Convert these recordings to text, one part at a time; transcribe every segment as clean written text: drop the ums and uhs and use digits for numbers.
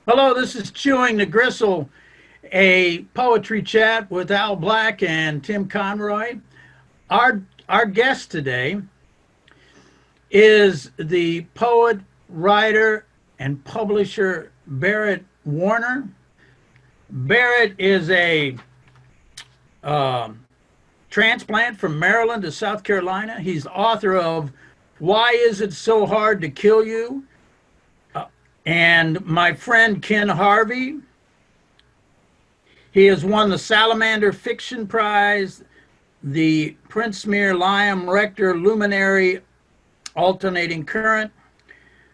Hello, this is Chewing the Gristle, a poetry chat with Al Black and Tim Conroy. Our guest today is the poet, writer, and publisher Barrett Warner. Barrett is a transplant from Maryland to South Carolina. He's author of Why Is It So Hard to Kill You? And My Friend Ken Harvey. He has won the Salamander Fiction Prize, the Princemere Liam Rector Luminary Alternating Current,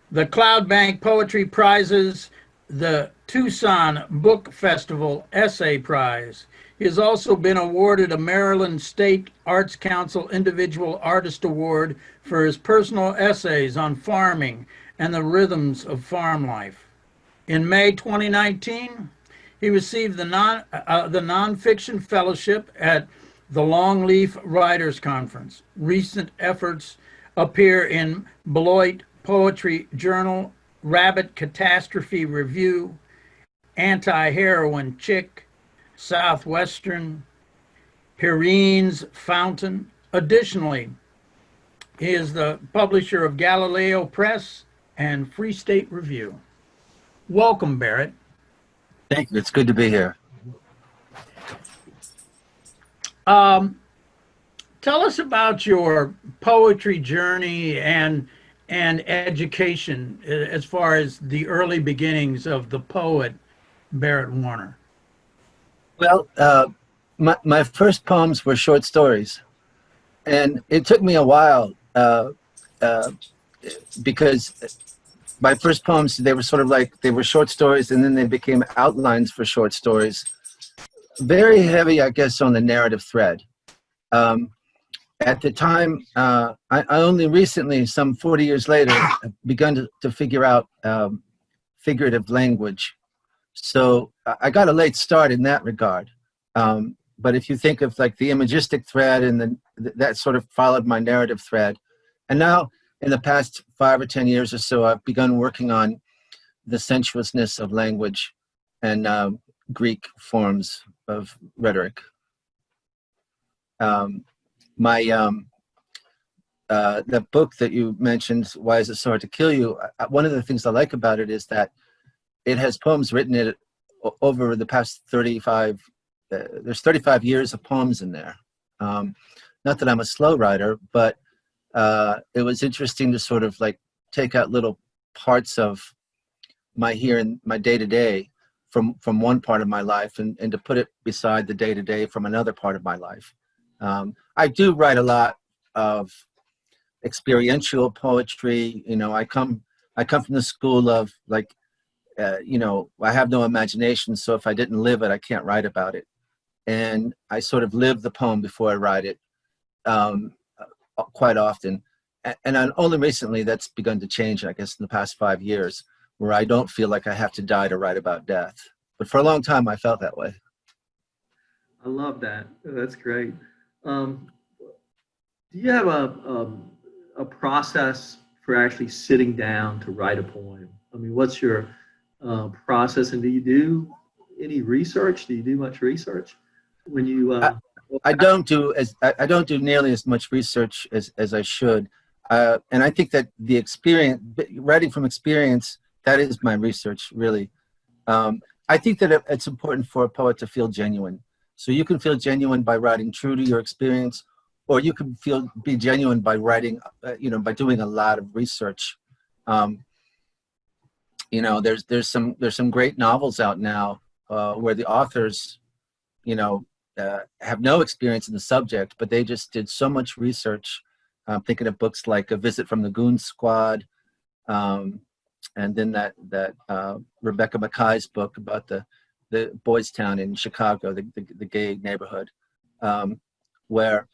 the Cloudbank Poetry Prizes, the Tucson Book Festival Essay Prize. He has also been awarded a Maryland State Arts Council Individual Artist Award for his personal essays on farming and the rhythms of farm life. In May 2019, he received the Nonfiction Fellowship at the Longleaf Writers Conference. Recent efforts appear in Beloit Poetry Journal, Rabbit Catastrophe Review, Anti-Heroin Chick, Southwestern, Perrine's Fountain. Additionally, he is the publisher of Galileo Press and Free State Review. Welcome, Barrett. Thank you. It's good to be here. Tell us about your poetry journey and education as far as the early beginnings of the poet Barrett Warner. Well, my first poems were short stories, and it took me a while because my first poems, they were sort of like, they were short stories, and then they became outlines for short stories. Very heavy, I guess, on the narrative thread. At the time, I only recently, some 40 years later, have begun to figure out figurative language. So I got a late start in that regard. But if you think of like the imagistic thread, and then that sort of followed my narrative thread. And now, in the past 5 or 10 years or so, I've begun working on the sensuousness of language and Greek forms of rhetoric. The book that you mentioned, Why Is It So Hard to Kill You? One of the things I like about it is that it has poems written in it over the past 35. There's 35 years of poems in there. Not that I'm a slow writer, but it was interesting to sort of like take out little parts of my day-to-day from one part of my life and to put it beside the day-to-day from another part of my life. I do write a lot of experiential poetry. You know, I come from the school of like, you know, I have no imagination, so if I didn't live it, I can't write about it. And I sort of live the poem before I write it, quite often. And only recently that's begun to change, I guess, in the past 5 years, where I don't feel like I have to die to write about death. But for a long time, I felt that way. I love that. That's great. Do you have a process for actually sitting down to write a poem? I mean, what's your process, and do you do any research? Do you do much research when you? I don't do nearly as much research as I should, and I think that the experience, writing from experience, that is my research really. I think that it's important for a poet to feel genuine. So you can feel genuine by writing true to your experience, or you can be genuine by writing, you know, by doing a lot of research. You know, there's some great novels out now where the authors, you know, have no experience in the subject, but they just did so much research. I'm thinking of books like A Visit from the Goon Squad, and then that Rebecca Mackay's book about the Boys Town in Chicago, the gay neighborhood, where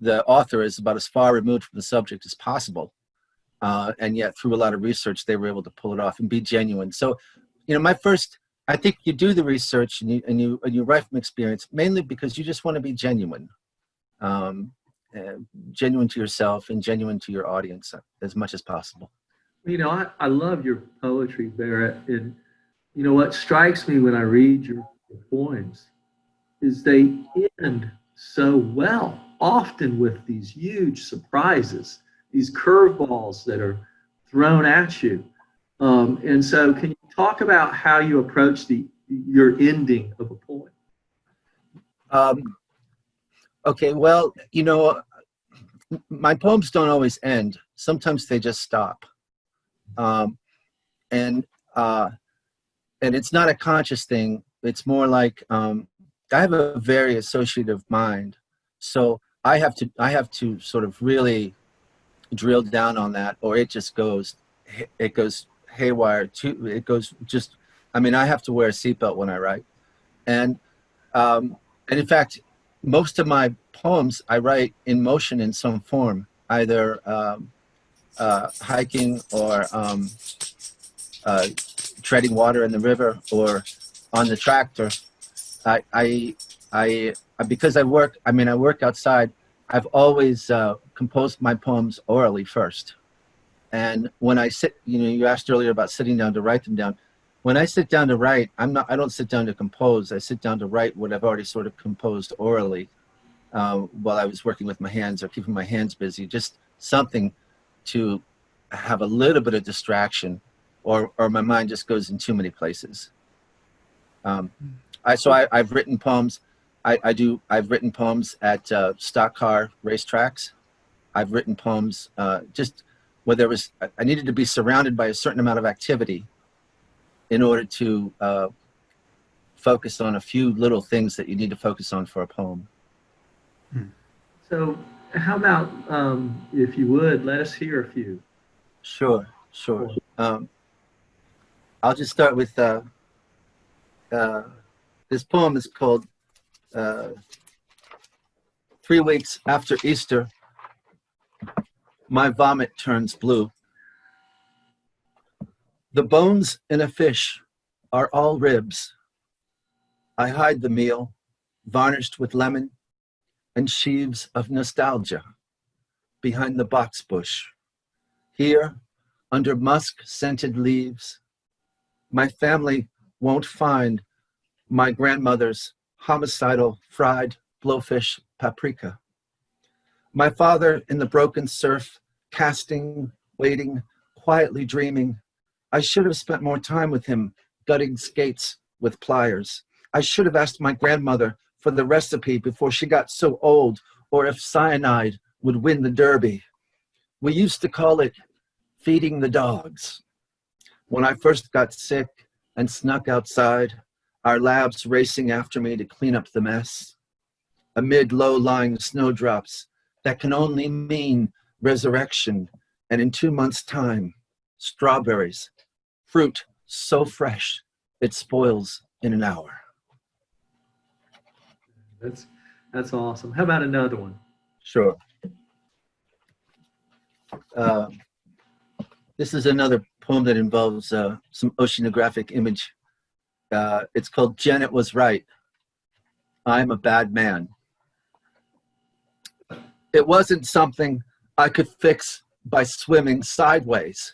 the author is about as far removed from the subject as possible. And yet through a lot of research, they were able to pull it off and be genuine. So, you know, I think you do the research and you write from experience, mainly because you just want to be genuine. Genuine to yourself and genuine to your audience as much as possible. You know, I love your poetry, Barrett, and you know, what strikes me when I read your poems is they end so well, often with these huge surprises, these curveballs that are thrown at you. And so, can you talk about how you approach your ending of a poem? Um, okay, well, you know, my poems don't always end. Sometimes they just stop. Um, and it's not a conscious thing. It's more like I have a very associative mind, so I have to sort of really drill down on that, or it just goes haywire. It goes just. I mean, I have to wear a seatbelt when I write, and in fact, most of my poems I write in motion in some form, either hiking or treading water in the river or on the tractor. I because I work. I mean, I work outside. I've always composed my poems orally first, and when I sit, you know, you asked earlier about sitting down to write them down. When I sit down to write, I don't sit down to compose. I sit down to write what I've already sort of composed orally while I was working with my hands or keeping my hands busy. Just something to have a little bit of distraction, or my mind just goes in too many places. I've written poems. I've written poems at stock car racetracks. I've written poems just where I needed to be surrounded by a certain amount of activity in order to focus on a few little things that you need to focus on for a poem. So, how about if you would let us hear a few? Sure. I'll just start with this poem is called 3 weeks after Easter, my vomit turns blue. The bones in a fish are all ribs. I hide the meal, varnished with lemon and sheaves of nostalgia, behind the box bush. Here, under musk-scented leaves, my family won't find my grandmother's homicidal fried blowfish paprika. My father in the broken surf, casting, waiting, quietly dreaming. I should have spent more time with him, gutting skates with pliers. I should have asked my grandmother for the recipe before she got so old, or if cyanide would win the derby. We used to call it feeding the dogs. When I first got sick and snuck outside, our labs racing after me to clean up the mess, amid low-lying snowdrops that can only mean resurrection, and in 2 months' time, strawberries, fruit so fresh it spoils in an hour. That's awesome. How about another one? Sure. This is another poem that involves some oceanographic image. It's called Janet Was Right. I'm a bad man. It wasn't something I could fix by swimming sideways.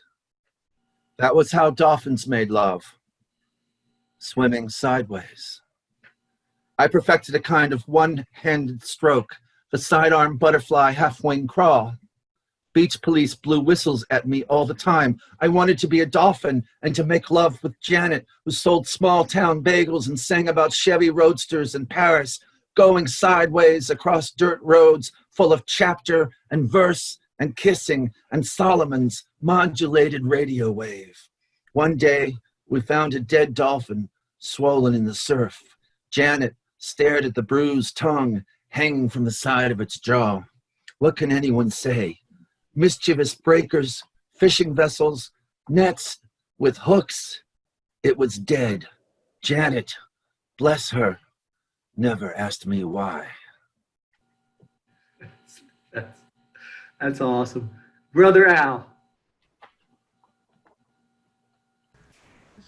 That was how dolphins made love, swimming sideways. I perfected a kind of one-handed stroke, the sidearm butterfly half-wing crawl. Beach police blew whistles at me all the time. I wanted to be a dolphin and to make love with Janet, who sold small-town bagels and sang about Chevy Roadsters in Paris, going sideways across dirt roads full of chapter and verse and kissing and Solomon's modulated radio wave. One day, we found a dead dolphin swollen in the surf. Janet stared at the bruised tongue hanging from the side of its jaw. What can anyone say? Mischievous breakers, fishing vessels, nets with hooks. It was dead. Janet, bless her, never asked me why. That's awesome. Brother Al.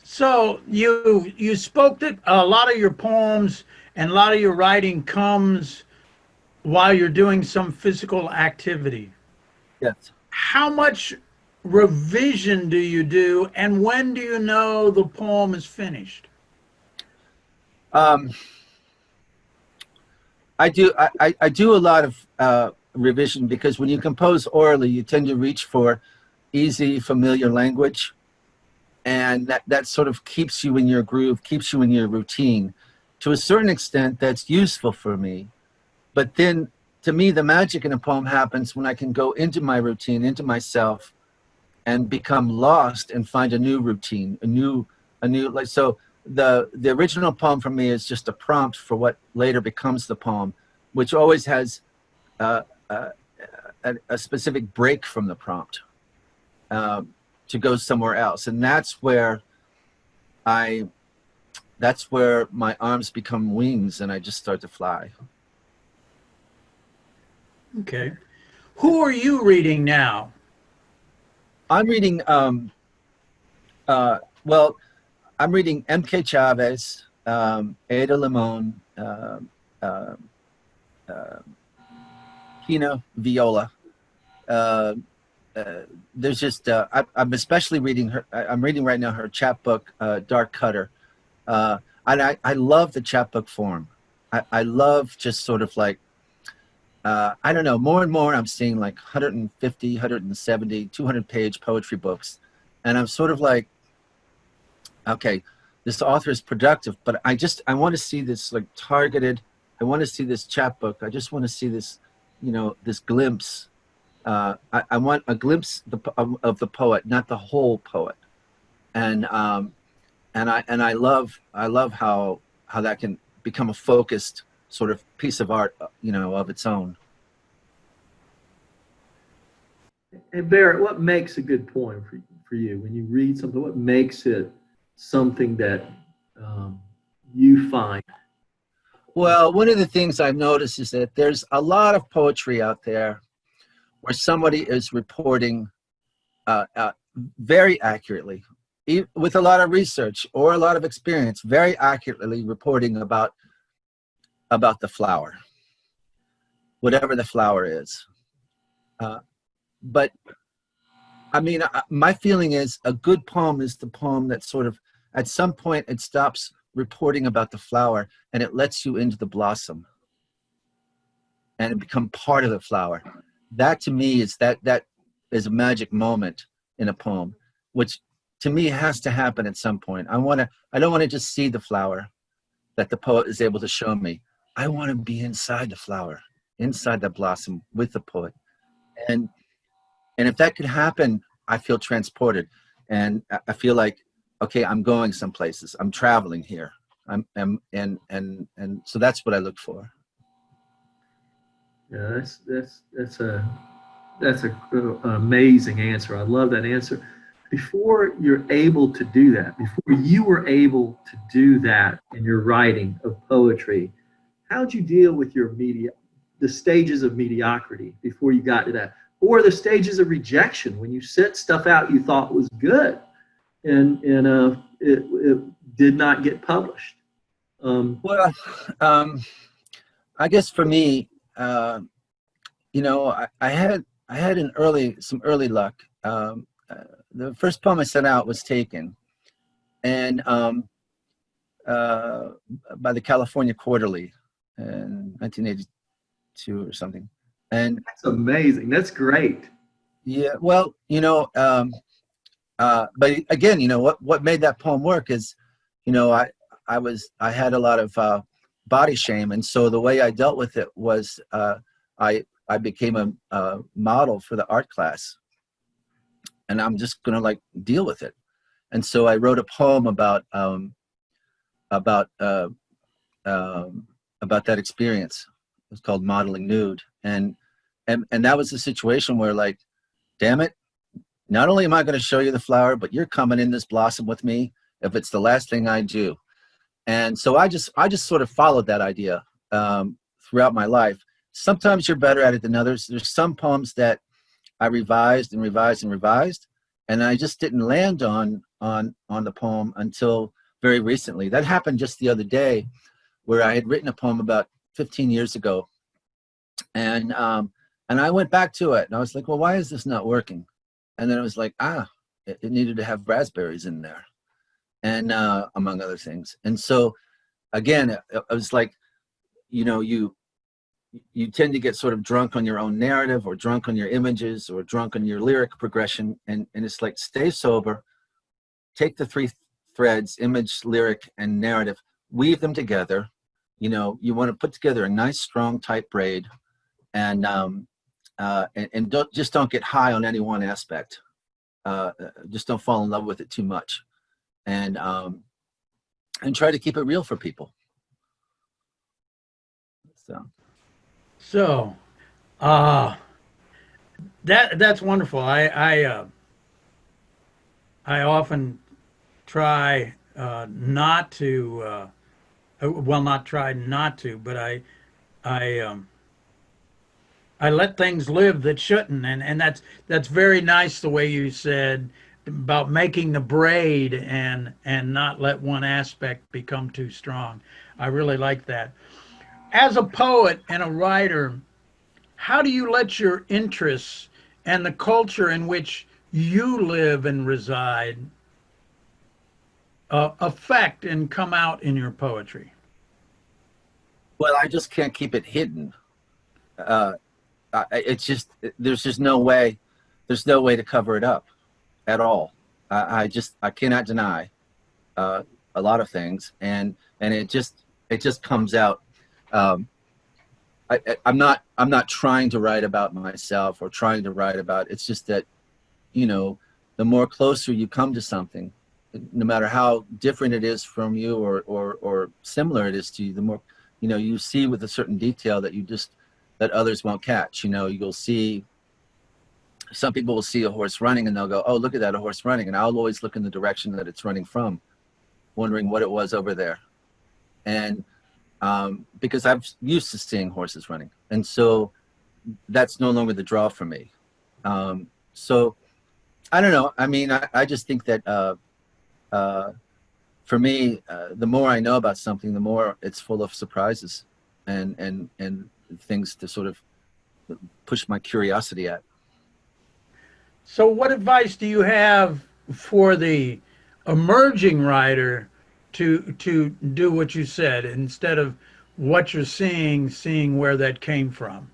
So you spoke that a lot of your poems and a lot of your writing comes while you're doing some physical activity. Yes. How much revision do you do, and when do you know the poem is finished? Um, I do a lot of revision, because when you compose orally, you tend to reach for easy, familiar language, and that sort of keeps you in your groove, keeps you in your routine. To a certain extent, that's useful for me. But then, to me, the magic in a poem happens when I can go into my routine, into myself, and become lost and find a new routine, a new like. So the original poem for me is just a prompt for what later becomes the poem, which always has a specific break from the prompt to go somewhere else, and that's where my arms become wings and I just start to fly. Okay. Who are you reading now? I'm reading well, I'm reading M.K. Chavez, Ada Limon, Pina Viola. There's just I'm especially reading her. I'm reading right now her chapbook, Dark Cutter, and I love the chapbook form. I love just sort of like I don't know, more and more I'm seeing like 150, 170, 200-page poetry books, and I'm sort of like, okay, this author is productive, but I want to see this like targeted. I want to see this chapbook. I just want to see this, this glimpse. I want a glimpse of the poet, not the whole poet. And I love how that can become a focused sort of piece of art, of its own. And Barrett, what makes a good poem for you? When you read something, what makes it something that you find? Well, one of the things I've noticed is that there's a lot of poetry out there where somebody is reporting very accurately, with a lot of research or a lot of experience, very accurately reporting about the flower, whatever the flower is. But I mean, my feeling is a good poem is the poem that sort of, at some point, it stops reporting about the flower and it lets you into the blossom and it become part of the flower. That to me is that is a magic moment in a poem, which to me has to happen at some point. I don't want to just see the flower that the poet is able to show me. I want to be inside the flower, inside the blossom with the poet. And if that could happen, I feel transported, and I feel like, okay, I'm going some places. I'm traveling here. And so that's what I look for. Yeah, that's an amazing answer. I love that answer. Before you're able to do that, before you were able to do that in your writing of poetry, how'd you deal with the stages of mediocrity before you got to that? Or the stages of rejection when you sent stuff out you thought was good and it did not get published? Well, I guess for me, I had some early luck. The first poem I sent out was taken, and by the California Quarterly in 1982 or something. And That's amazing. That's great. yeah, well, but again, what made that poem work is, I had a lot of body shame, and so the way I dealt with it was I became a model for the art class, and I'm just gonna like deal with it. And so I wrote a poem about that experience. It was called Modeling Nude, and that was the situation where, like, damn it, not only am I going to show you the flower, but you're coming in this blossom with me if it's the last thing I do. And so I just sort of followed that idea throughout my life. Sometimes you're better at it than others. There's some poems that I revised and revised and revised, and I just didn't land on the poem until very recently. That happened just the other day, where I had written a poem about 15 years ago, and I went back to it, and I was like, well, why is this not working? And then it was like, it needed to have raspberries in there, and among other things. And so again, it was like, you tend to get sort of drunk on your own narrative, or drunk on your images, or drunk on your lyric progression. And it's like, stay sober, take the three threads, image, lyric, and narrative, weave them together. You want to put together a nice, strong, tight braid, and don't get high on any one aspect. Just don't fall in love with it too much, and try to keep it real for people. So, that's wonderful. I often try not to, not try not to, but I let things live that shouldn't, and that's very nice the way you said about making the braid and not let one aspect become too strong. I really like that. As a poet and a writer, how do you let your interests and the culture in which you live and reside affect and come out in your poetry? Well, I just can't keep it hidden. It's just, there's just no way to cover it up at all. I cannot deny a lot of things, and it just comes out. I'm not trying to write about myself or trying to write about, it's just that, the more closer you come to something, no matter how different it is from you or similar it is to you, the more, you see with a certain detail that others won't catch. You'll see, some people will see a horse running and they'll go, oh, look at that, a horse running. And I'll always look in the direction that it's running from, wondering what it was over there. And because I'm used to seeing horses running. And so that's no longer the draw for me. So I don't know. I mean, I just think that for me, the more I know about something, the more it's full of surprises and things to sort of push my curiosity at. So what advice do you have for the emerging writer to do what you said, instead of what you're seeing where that came from?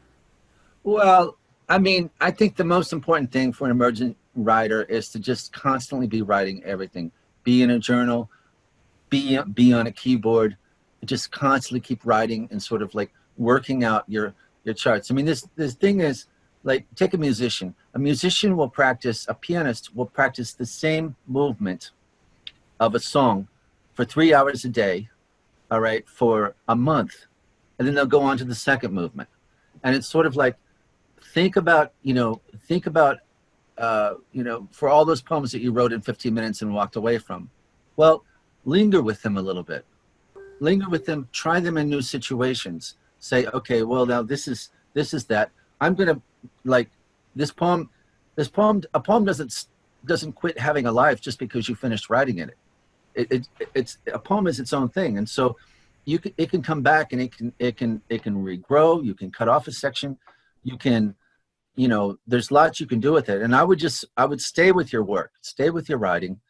Well, I mean, I think the most important thing for an emergent writer is to just constantly be writing everything. Be in a journal, be on a keyboard, just constantly keep writing and sort of like working out your charts. I mean, this thing is like, take a musician. A musician will practice, a pianist will practice the same movement of a song for 3 hours a day, all right, for a month. And then they'll go on to the second movement. And it's sort of like, think about, for all those poems that you wrote in 15 minutes and walked away from. Well, linger with them a little bit. Linger with them, try them in new situations. Say, okay, well, now this is that. I'm gonna, like, a poem doesn't quit having a life just because you finished writing it. It's a poem is its own thing, and so it can come back and it can regrow. You can cut off a section. You can, there's lots you can do with it. And I would stay with your work, stay with your writing.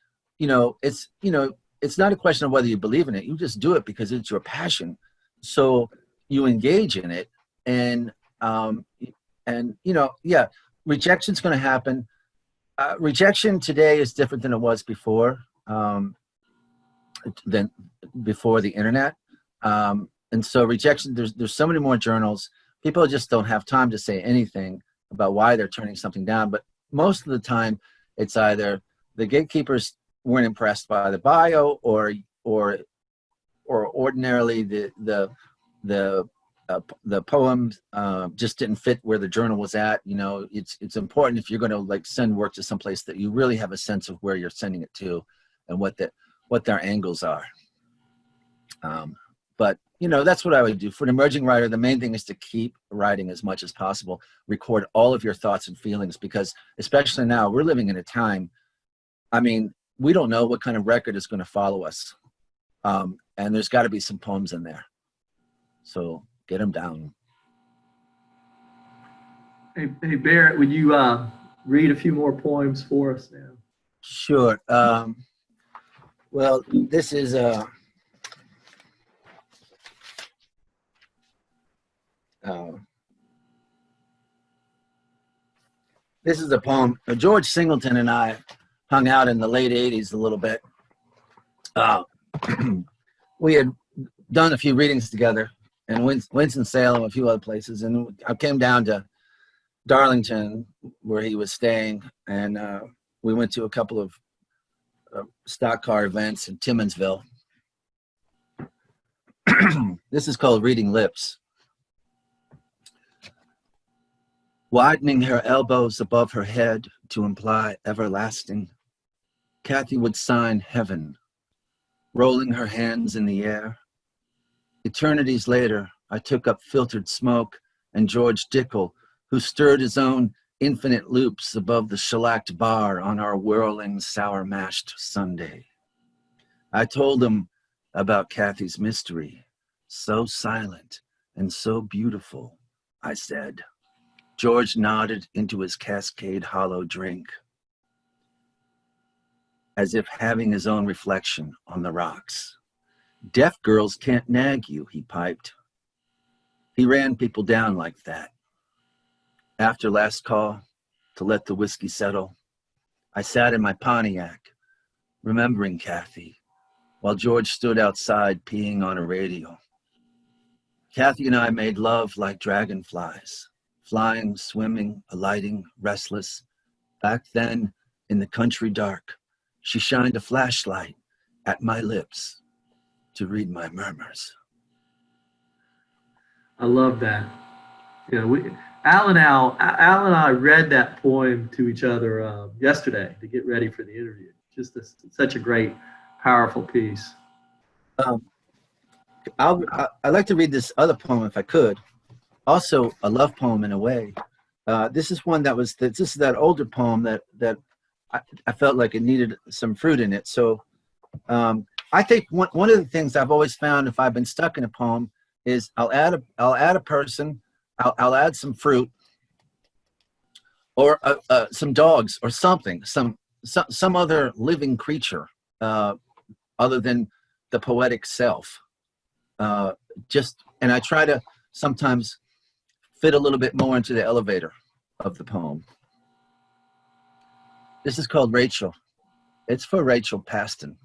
It's not a question of whether you believe in it. You just do it because it's your passion. So you engage in it, and rejection's going to happen. Rejection today is different than it was before, than before the internet. And so rejection, there's so many more journals. People just don't have time to say anything about why they're turning something down. But most of the time, it's either the gatekeepers weren't impressed by the bio, or ordinarily the poem just didn't fit where the journal was at. It's important, if you're going to like send work to someplace, that you really have a sense of where you're sending it to and what their angles are. But that's what I would do for an emerging writer. The main thing is to keep writing as much as possible. Record all of your thoughts and feelings, because especially now we're living in a time, I mean, we don't know what kind of record is going to follow us. And there's got to be some poems in there. So get them down. Hey Barrett, when you read a few more poems for us now? Sure. Well, this is a poem. George Singleton and I hung out in the late 80s a little bit. We had done a few readings together in Winston-Salem, a few other places, and I came down to Darlington where he was staying, and we went to a couple of stock car events in Timmonsville. This is called Reading Lips. Widening her elbows above her head to imply everlasting, Kathy would sign heaven, rolling her hands in the air. Eternities later, I took up filtered smoke and George Dickel, who stirred his own infinite loops above the shellacked bar on our whirling sour-mashed Sunday. I told him about Kathy's mystery, so silent and so beautiful, I said. George nodded into his Cascade Hollow drink, as if having his own reflection on the rocks. Deaf girls can't nag you, he piped. He ran people down like that. After last call, to let the whiskey settle, I sat in my Pontiac, remembering Kathy, while George stood outside peeing on a radio. Kathy and I made love like dragonflies, flying, swimming, alighting, restless. Back then, in the country dark, she shined a flashlight at my lips to read my murmurs. I love that. You know, Al and I read that poem to each other yesterday to get ready for the interview. Just such a great, powerful piece. I'd like to read this other poem if I could. Also a love poem in a way. This is one this is that older poem that I felt like it needed some fruit in it. So I think one of the things I've always found if I've been stuck in a poem is I'll add a person, I'll add some fruit, or some dogs or something, some other living creature other than the poetic self. And I try to sometimes fit a little bit more into the elevator of the poem. This is called Rachel. It's for Rachel Paston.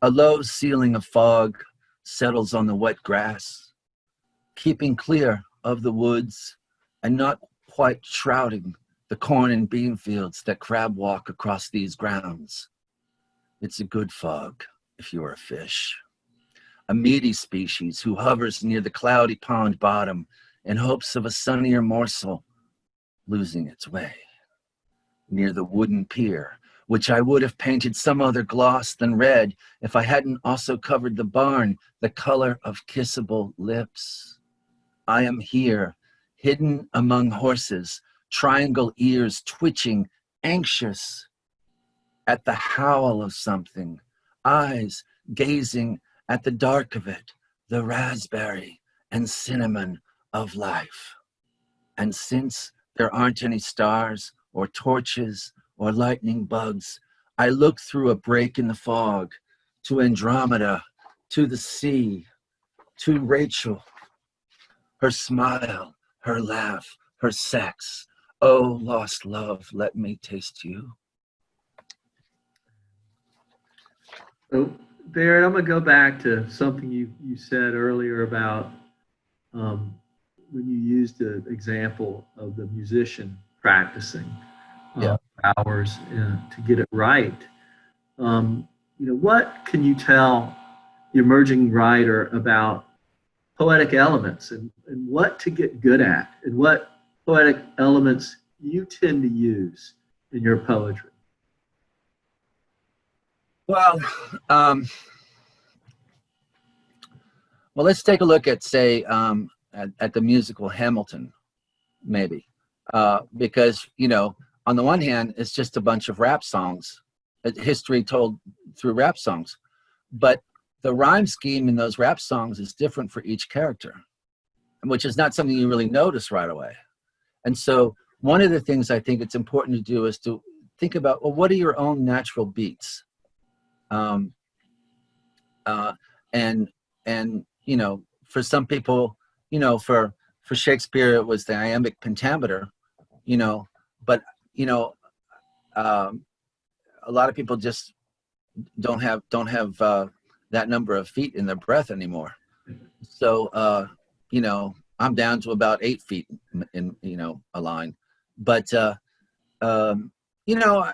A low ceiling of fog settles on the wet grass, keeping clear of the woods and not quite shrouding the corn and bean fields that crab walk across these grounds. It's a good fog if you're a fish, a meaty species who hovers near the cloudy pond bottom in hopes of a sunnier morsel, losing its way. Near the wooden pier, which I would have painted some other gloss than red if I hadn't also covered the barn the color of kissable lips. I am here, hidden among horses, triangle ears twitching, anxious at the howl of something, eyes gazing at the dark of it, the raspberry and cinnamon of life. And since there aren't any stars or torches or lightning bugs, I look through a break in the fog to Andromeda, to the sea, to Rachel, her smile, her laugh, her sex. Oh, lost love, let me taste you. So, Barrett, I'm going to go back to something you said earlier about when you used the example of the musician practicing hours to get it right. What can you tell the emerging writer about poetic elements and what to get good at and what poetic elements you tend to use in your poetry? Well, let's take a look at, say, at the musical Hamilton, maybe, because, on the one hand, it's just a bunch of rap songs, history told through rap songs, but the rhyme scheme in those rap songs is different for each character, which is not something you really notice right away. And so one of the things I think it's important to do is to think about, well, what are your own natural beats? And you know, for some people, you know, for Shakespeare, it was the iambic pentameter, you know, but, you know, a lot of people just don't have that number of feet in their breath anymore. So, you know, I'm down to about 8 feet in you know, a line, but, you know,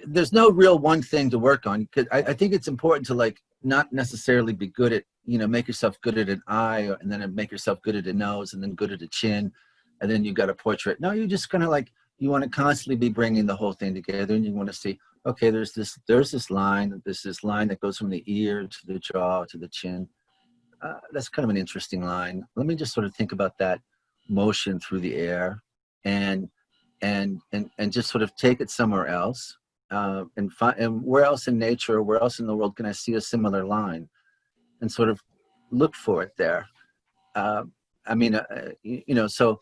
there's no real one thing to work on, because I think it's important to, like, not necessarily be good at, you know, make yourself good at an eye, and then make yourself good at a nose, and then good at a chin, and then you got a portrait. No, you're just kind of like, you want to constantly be bringing the whole thing together, and you want to see, okay, there's this line that goes from the ear to the jaw to the chin. That's kind of an interesting line. Let me just sort of think about that motion through the air, and just sort of take it somewhere else, and where else in nature, where else in the world can I see a similar line, and sort of look for it there. I mean, you know, so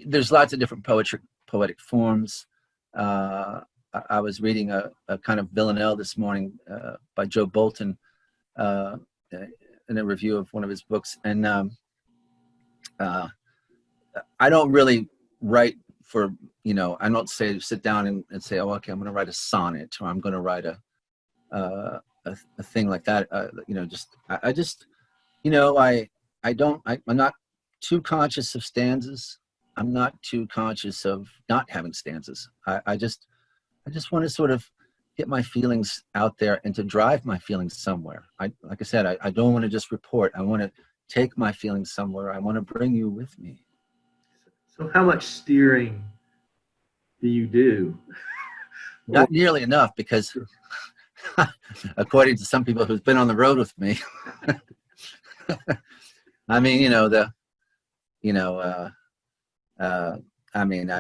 there's lots of different poetic forms. I was reading a kind of villanelle this morning by Joe Bolton in a review of one of his books, and I don't really write for, you know, I don't sit down and say, oh, okay, I'm going to write a sonnet, or I'm going to write a thing like that. You know, I just, you know, I'm not too conscious of stanzas. I'm not too conscious of not having stanzas. I just want to sort of get my feelings out there and to drive my feelings somewhere. Like I said, I don't want to just report. I want to take my feelings somewhere. I want to bring you with me. So how much steering do you do? Not nearly enough, because according to some people who've been on the road with me, I mean, you know, I mean,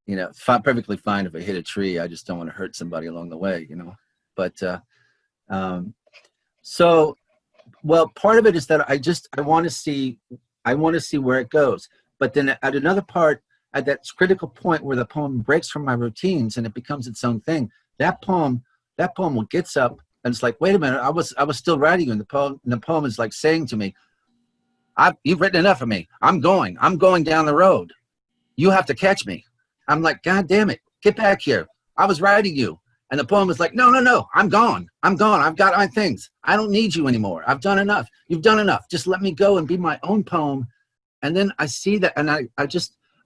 you know, perfectly fine if I hit a tree. I just don't want to hurt somebody along the way, you know. But so, well, part of it is that I want to see where it goes. But then at another part, at that critical point where the poem breaks from my routines and it becomes its own thing, that poem gets up and it's like, wait a minute, I was still writing you, and the poem is like saying to me, you've written enough of me. I'm going down the road. You have to catch me. I'm like, God damn it, get back here. I was writing you. And the poem is like, no, I'm gone. I've got my things. I don't need you anymore. I've done enough. You've done enough. Just let me go and be my own poem. And then I see that, and I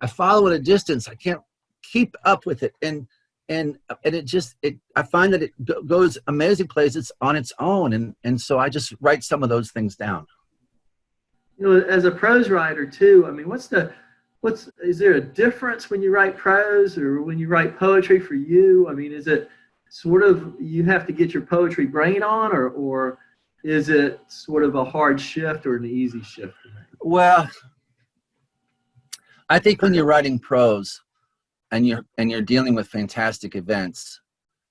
follow at a distance. I can't keep up with it. And I find that it goes amazing places on its own. And so I just write some of those things down. You know, as a prose writer too, I mean, is there a difference when you write prose or when you write poetry for you? I mean, is it sort of, you have to get your poetry brain on, or is it sort of a hard shift or an easy shift? Well, I think when you're writing prose and you're dealing with fantastic events,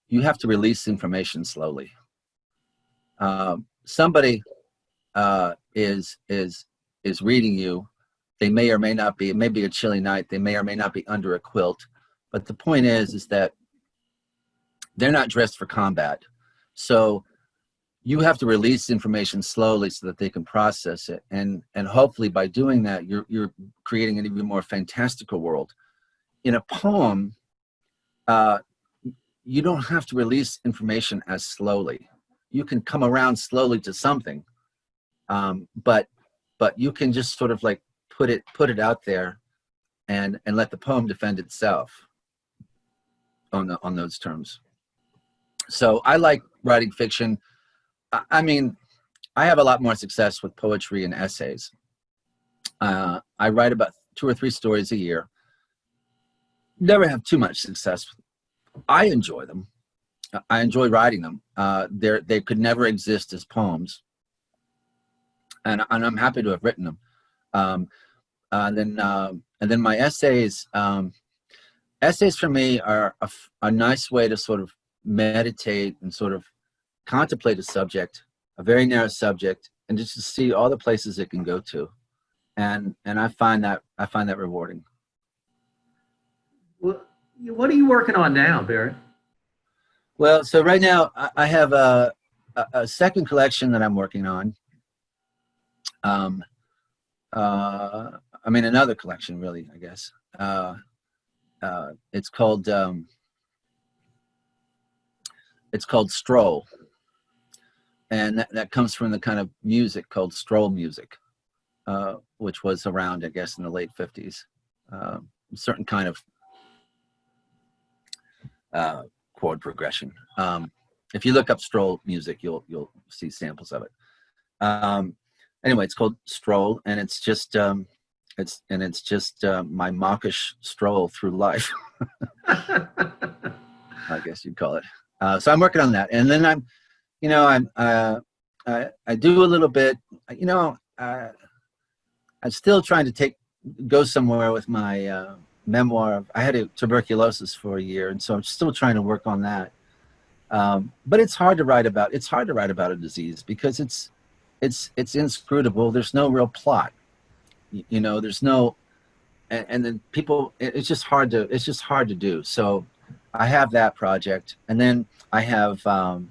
you have to release information slowly. Somebody is reading you. They may or may not be. It may be a chilly night. They may or may not be under a quilt. But the point is that they're not dressed for combat. So you have to release information slowly so that they can process it. And hopefully by doing that, you're creating an even more fantastical world. In a poem, you don't have to release information as slowly. You can come around slowly to something, but you can just sort of like put it out there and let the poem defend itself on those terms. So I like writing fiction. I mean, I have a lot more success with poetry and essays. I write about 2 or 3 stories a year. Never have too much success. I enjoy them. I enjoy writing them. They could never exist as poems. And I'm happy to have written them. And then my essays. Essays for me are a nice way to sort of meditate and sort of contemplate a subject, a very narrow subject, and just to see all the places it can go to. and I find that rewarding. What are you working on now, Barret? Well, so right now I have a second collection that I'm working on. I mean, another collection, really, I guess. It's called Stroll, and that comes from the kind of music called stroll music, which was around, I guess, in the late 50s. Certain kind of chord progression. If you look up stroll music, you'll see samples of it. Anyway, it's called Stroll, and it's just my mawkish stroll through life. I guess you'd call it. So I'm working on that, and then I do a little bit. I'm still trying to go somewhere with my memoir. I had tuberculosis for a year, and so I'm still trying to work on that. But it's hard to write about. It's hard to write about a disease because it's inscrutable. There's no real plot. There's no, and then people. It's just hard to do. So I have that project, and then I have. I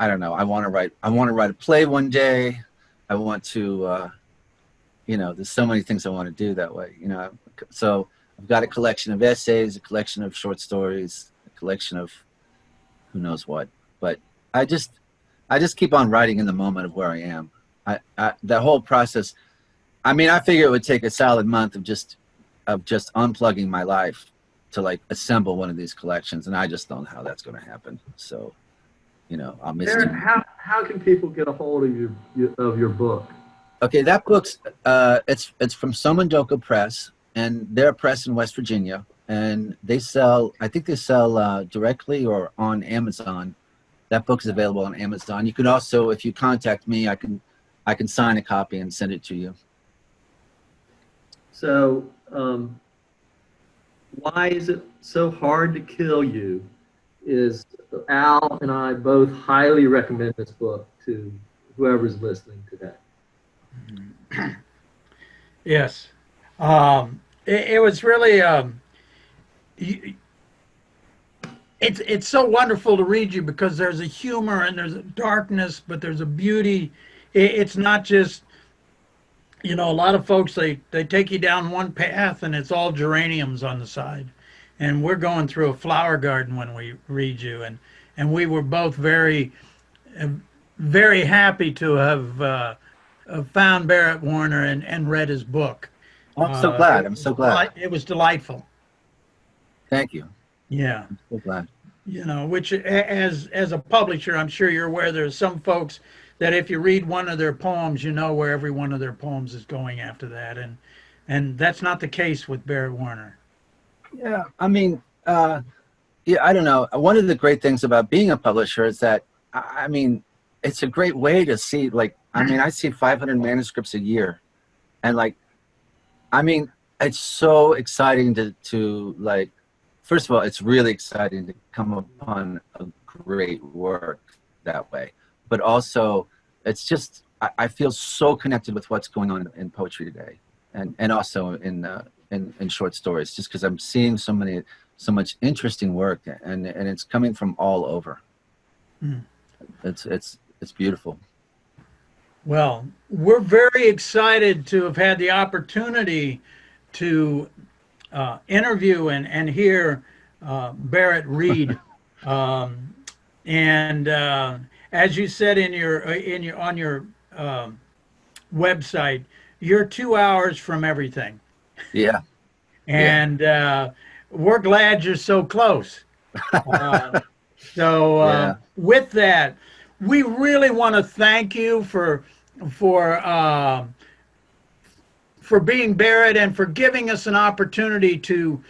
don't know. I want to write a play one day. I want to. There's so many things I want to do that way. So I've got a collection of essays, a collection of short stories, a collection of who knows what. But I just keep on writing in the moment of where I am. The whole process. I mean, I figure it would take a solid month of just unplugging my life to like assemble one of these collections, and I just don't know how that's going to happen. So, I'll miss Barret, you. how can people get a hold of your book? Okay, that book's it's from Somondoko Press, and they're a press in West Virginia, and I think they sell directly or on Amazon. That book is available on Amazon. You can also, if you contact me, I can sign a copy and send it to you. So, why is it so hard to kill you? Is Al and I both highly recommend this book to whoever's listening today. Yes. It was really, it's so wonderful to read you because there's a humor and there's a darkness, but there's a beauty. It's not just, a lot of folks, they take you down one path and it's all geraniums on the side. And we're going through a flower garden when we read you. And we were both very, very happy to have found Barrett Warner and read his book. I'm so glad. I'm so glad. It was delightful. Thank you. Yeah. I'm so glad. Which as a publisher, I'm sure you're aware there's some folks that if you read one of their poems, you know where every one of their poems is going after that. And that's not the case with Barrett Warner. Yeah, I mean, I don't know. One of the great things about being a publisher is that, I mean, it's a great way to see, I see 500 manuscripts a year. And I mean, it's so exciting to first of all, it's really exciting to come upon a great work that way. But also, it's just, I feel so connected with what's going on in poetry today. And also in short stories, just because I'm seeing so much interesting work, and it's coming from all over. Mm. It's beautiful. Well, we're very excited to have had the opportunity to interview and hear Barret read, and as you said on your website, you're 2 hours from everything. Yeah. And we're glad you're so close. So with that, we really want to thank you for being Barret and for giving us an opportunity to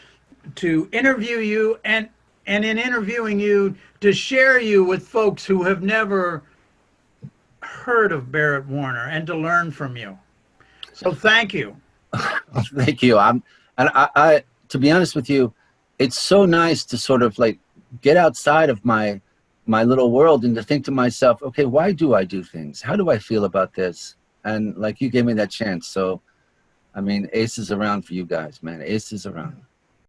interview you and in interviewing you to share you with folks who have never heard of Barrett Warner and to learn from you. So thank you. Thank you. I to be honest with you, it's so nice to sort of get outside of my my little world and to think to myself, okay, why do I do things? How do I feel about this? And like you gave me that chance. So, I mean, Ace is around for you guys, man. Ace is around.